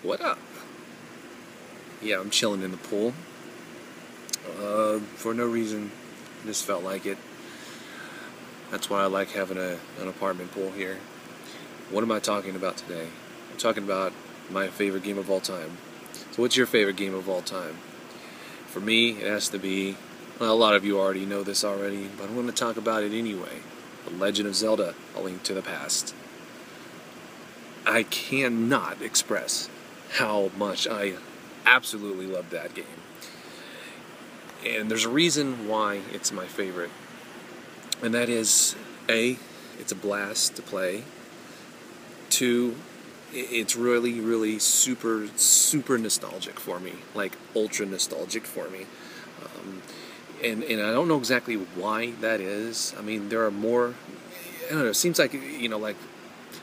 What up? Yeah, I'm chilling in the pool. For no reason. Just felt like it. That's why I like having an apartment pool here. What am I talking about today? I'm talking about my favorite game of all time. So what's your favorite game of all time? For me, it has to be, well, a lot of you already know this already, but I'm going to talk about it anyway. The Legend of Zelda: A Link to the Past. I cannot express how much I absolutely love that game. And there's a reason why it's my favorite. And that is, A, it's a blast to play. 2, it's really, really super, super nostalgic for me. Like, ultra nostalgic for me. And I don't know exactly why that is. I mean, there are more, I don't know, it seems like, like,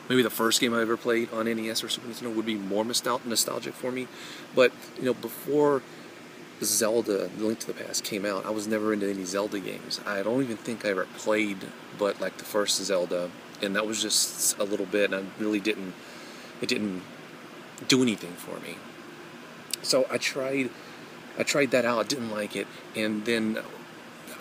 maybe the first game I ever played on NES or Super Nintendo would be more nostalgic for me. But, before Zelda: The Link to the Past came out, I was never into any Zelda games. I don't even think I ever played but like the first Zelda, and that was just a little bit, and it didn't do anything for me. So I tried that out, I didn't like it, and then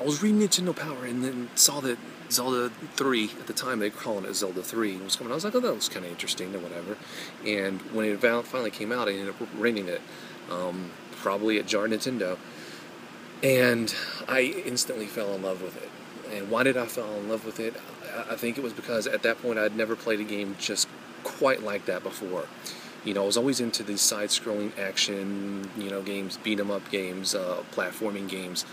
I was reading Nintendo Power and then saw that Zelda 3, at the time they were calling it Zelda 3, was coming. I was like, oh, that was kind of interesting or whatever. And when it finally came out, I ended up renting it, probably at Jar Nintendo, and I instantly fell in love with it. And why did I fall in love with it? I think it was because at that point I'd never played a game just quite like that before. I was always into these side-scrolling action, games, beat-em-up games, platforming games,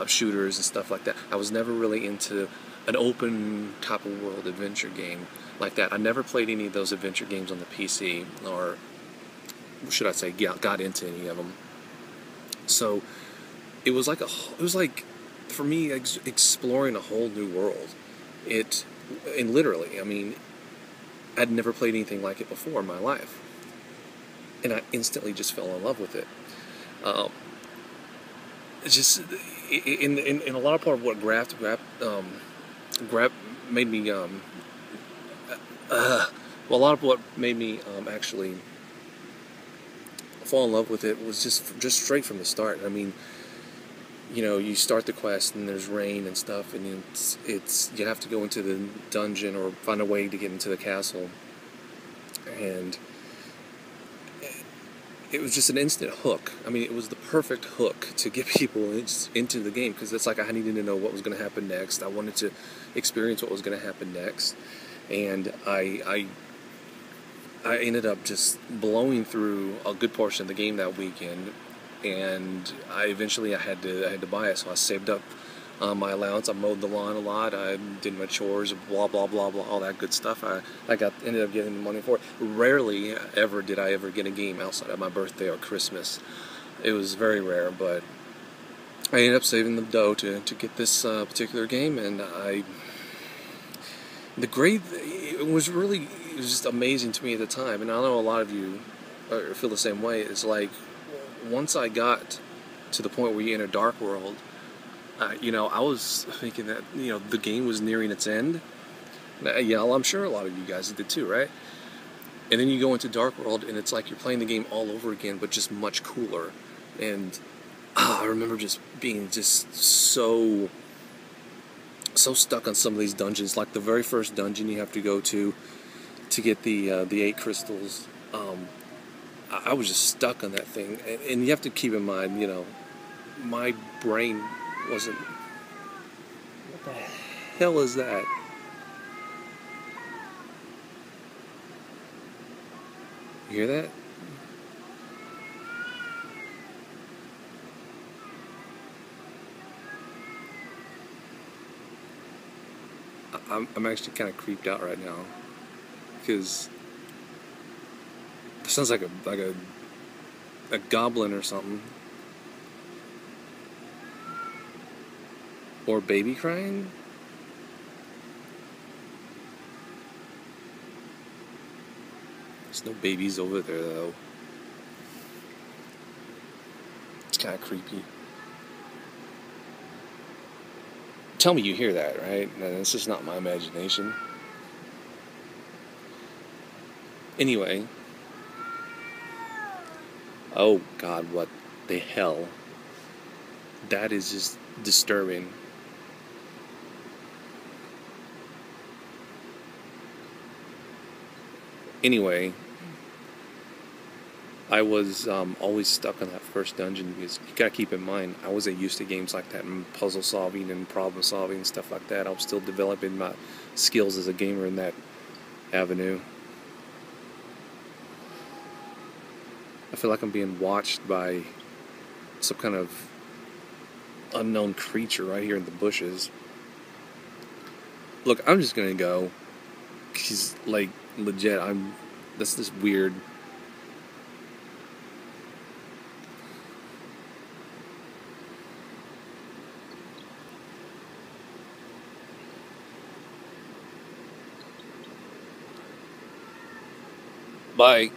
shooters and stuff like that. I was never really into an open top-of-world adventure game like that. I never played any of those adventure games on the PC, or should I say, got into any of them. So it was like for me, exploring a whole new world. And literally, I mean, I'd never played anything like it before in my life, and I instantly just fell in love with it. It's just in a lot of part of what made me well, a lot of what made me actually fall in love with it was just straight from the start. I mean, you start the quest and there's rain and stuff, and it's you have to go into the dungeon or find a way to get into the castle, and it was just an instant hook. I mean, it was the perfect hook to get people into the game, because it's like I needed to know what was going to happen next. I wanted to experience what was going to happen next, and I ended up just blowing through a good portion of the game that weekend, and I had to buy it. So I saved up my allowance. I mowed the lawn a lot. I did my chores, blah blah blah blah, all that good stuff. I ended up getting the money for it. Rarely ever did I ever get a game outside of my birthday or Christmas. It was very rare, but I ended up saving the dough to get this particular game, and it was just amazing to me at the time, and I know a lot of you feel the same way. It's like, once I got to the point where you enter Dark World, I was thinking that, the game was nearing its end. I'm sure a lot of you guys did too, right? And then you go into Dark World, and it's like you're playing the game all over again, but just much cooler. And I remember just being just so stuck on some of these dungeons. Like the very first dungeon you have to go to get the 8 crystals. I was just stuck on that thing, and you have to keep in mind, my brain wasn't. What the hell is that? You hear that? I'm actually kind of creeped out right now, because it sounds like a goblin or something, or baby crying. There's no babies over there though. It's kind of creepy. Tell me you hear that, right? And it's just not my imagination. Anyway, Oh God, what the hell? That is just disturbing. Anyway, I was always stuck on that first dungeon because you gotta keep in mind I wasn't used to games like that and puzzle solving and problem solving and stuff like that. I was still developing my skills as a gamer in that avenue. I feel like I'm being watched by some kind of unknown creature right here in the bushes. Look, I'm just gonna go. Cause like legit, That's this weird. Bye.